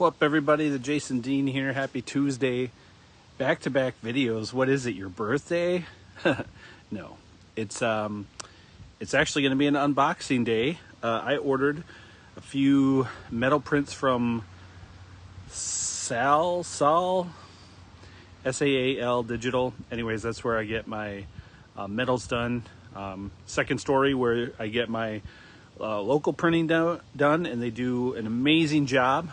What up, everybody? The Jason Dean here. Happy Tuesday. Back-to-back videos. What is it? Your birthday? No, it's actually going to be an unboxing day. I ordered a few metal prints from SAAL Digital. Anyways, that's where I get my metals done. Second story where I get my local printing done, and they do an amazing job.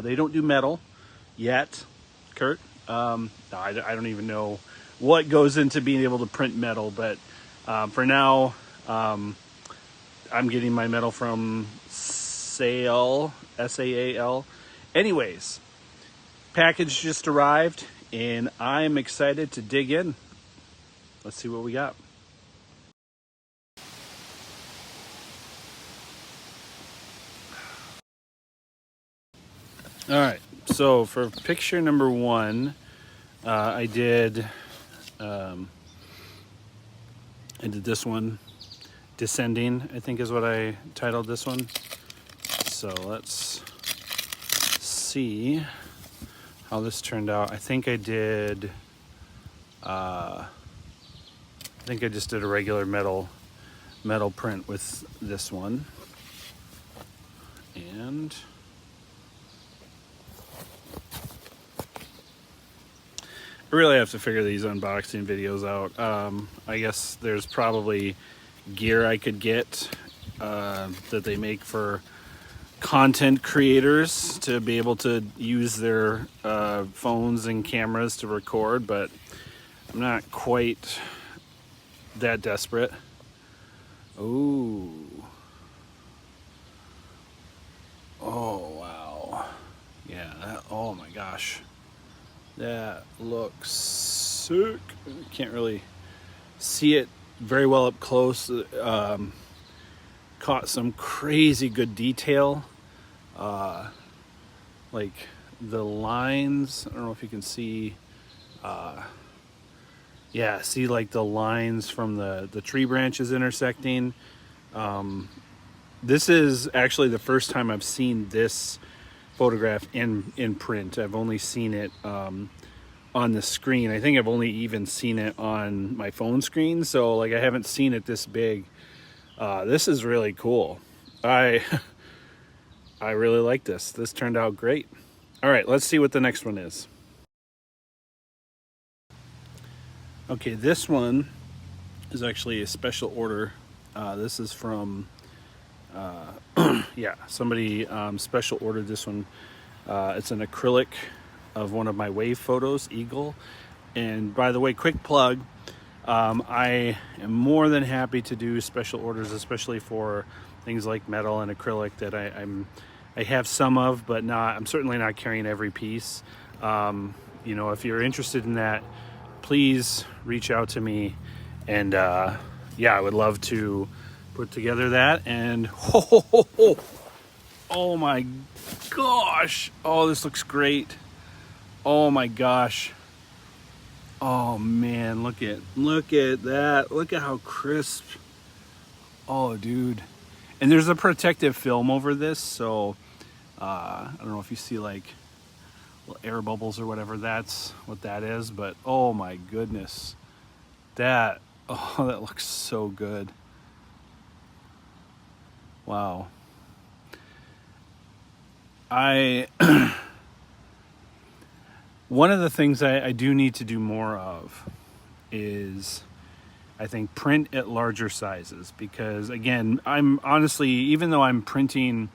They don't do metal yet, Kurt. No, I don't even know what goes into being able to print metal, but for now, I'm getting my metal from SAAL, S-A-A-L. Anyways, package just arrived, and I'm excited to dig in. Let's see what we got. All right, so for picture number one, I did this one, Descending, I think is what I titled this one. So let's see how this turned out. I think I just did a regular metal print with this one. And I really have to figure these unboxing videos out. I guess there's probably gear I could get that they make for content creators to be able to use their phones and cameras to record, but I'm not quite that desperate. Ooh. Oh, wow. Yeah, oh my gosh. That looks sick. Can't really see it very well up close. Caught some crazy good detail. Like the lines, I don't know if you can see. Yeah, see like the lines from the tree branches intersecting. This is actually the first time I've seen this photograph in print. I've only seen it on the screen. I think I've only even seen it on my phone screen, so like I haven't seen it this big. This is really cool. I really like this. This turned out great. All right, let's see what the next one is. Okay, this one is actually a special order. This is from yeah, somebody special ordered this one. It's an acrylic of one of my wave photos, Eagle. And by the way, quick plug, I am more than happy to do special orders, especially for things like metal and acrylic that I have some of, but I'm certainly not carrying every piece. You know, if you're interested in that, please reach out to me, and yeah, I would love to put together that. And oh my gosh, oh, this looks great. Oh my gosh. Oh man, look at that. Look at how crisp. Oh dude. And there's a protective film over this, so I don't know if you see like little air bubbles or whatever, that's what that is, but oh my goodness. That looks so good. Wow. One of the things I do need to do more of is, I think, print at larger sizes, because again, I'm honestly, even though I'm printing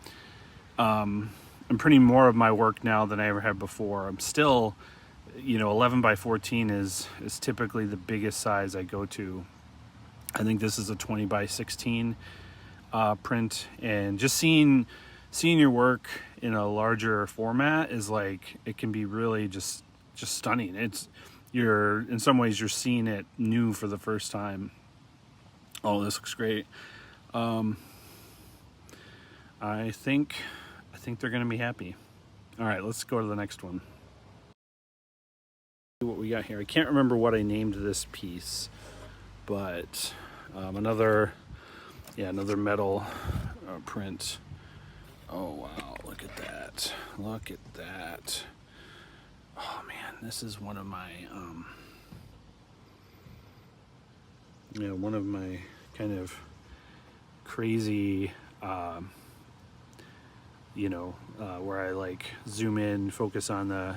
more of my work now than I ever have before, I'm still, you know, 11 by 14 is typically the biggest size I go to. I think this is a 20 by 16 print, and just seeing your work in a larger format is like, it can be really just stunning. In some ways you're seeing it new for the first time. Oh, this looks great. I think they're gonna be happy. All right, let's go to the next one. See what we got here. I can't remember what I named this piece, but another metal print. Oh wow, look at that. Look at that. Oh man, this is one of my one of my kind of crazy where I like zoom in, focus on the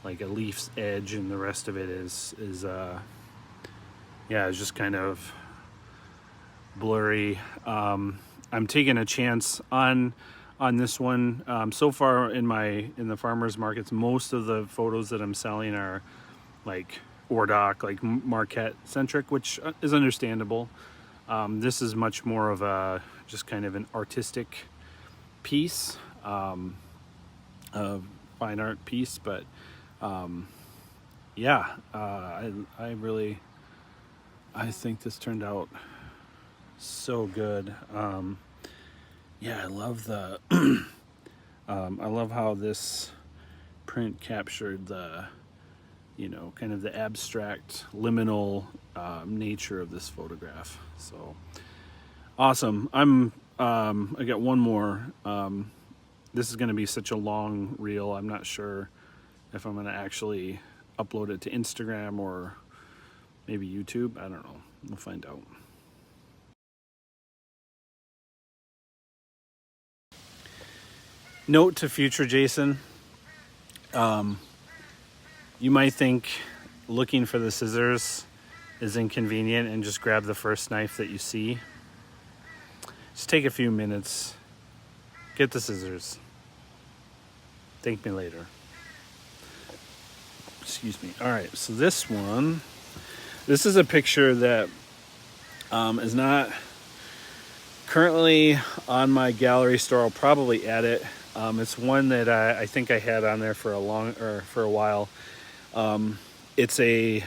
like a leaf's edge, and the rest of it is it's just kind of blurry. I'm taking a chance on this one. So far in the farmers markets, most of the photos that I'm selling are like Ordoc, like Marquette centric, which is understandable. This is much more of a just kind of an artistic piece, a fine art piece, but I think this turned out so good. I love the I love how this print captured the kind of the abstract liminal nature of this photograph. So awesome. I got one more. This is going to be such a long reel. I'm not sure if I'm going to actually upload it to Instagram or maybe YouTube. I don't know. We'll find out. Note to future Jason. You might think looking for the scissors is inconvenient and just grab the first knife that you see. Just take a few minutes, get the scissors. Thank me later. Excuse me. All right, so this is a picture that is not currently on my gallery store. I'll probably add it. It's one that I think I had on there for a while. It's a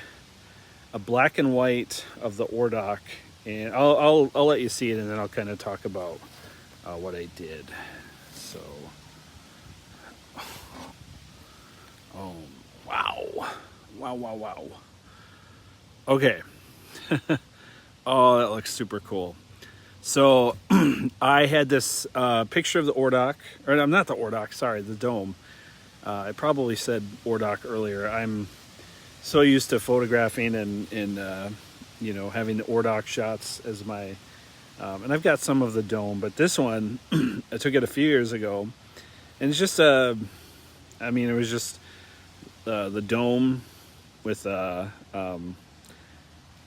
black and white of the Ordoc, and I'll let you see it, and then I'll kind of talk about what I did. So, oh wow. Okay. Oh, that looks super cool. So I had this picture of the Ordoc, or I'm not the Ordoc, sorry, the dome. I probably said Ordoc earlier. I'm so used to photographing and having the Ordoc shots as my, and I've got some of the dome, but this one, I took it a few years ago, and it's just it was just the dome with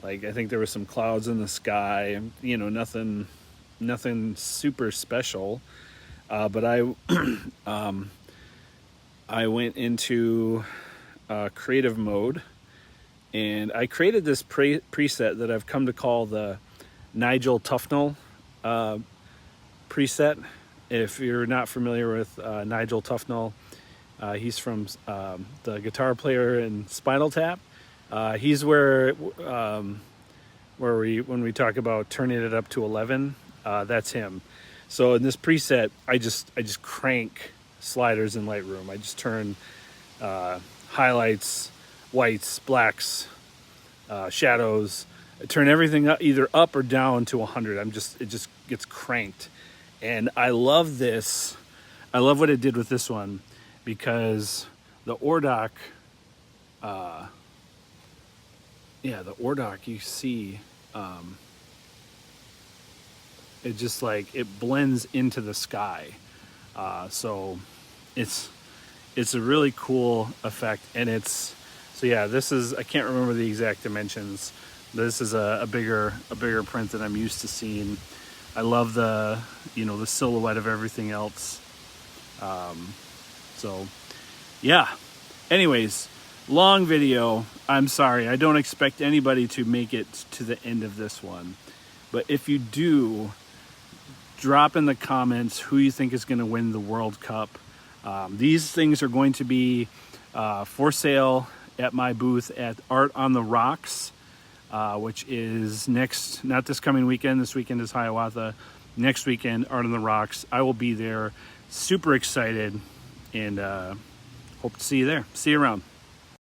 like I think there were some clouds in the sky, nothing super special, but I went into creative mode, and I created this preset that I've come to call the Nigel Tufnell preset. If you're not familiar with Nigel Tufnell, he's from the guitar player in Spinal Tap. He's where when we talk about turning it up to 11, that's him. So in this preset, I just crank sliders in Lightroom. I just turn highlights, whites, blacks, shadows. I turn everything up, either up or down to 100. It just gets cranked, and I love this. I love what it did with this one, because the Ordoc, the Ordoc, you see, it just like it blends into the sky. So it's a really cool effect, and this is, I can't remember the exact dimensions. This is a bigger print than I'm used to seeing. I love the silhouette of everything else. Anyways, long video. I'm sorry, I don't expect anybody to make it to the end of this one, but if you do, drop in the comments who you think is going to win the World Cup. These things are going to be for sale at my booth at Art on the Rocks, which is not this coming weekend. This weekend is Hiawatha. Next weekend, Art on the Rocks. I will be there. Super excited, and hope to see you there. See you around.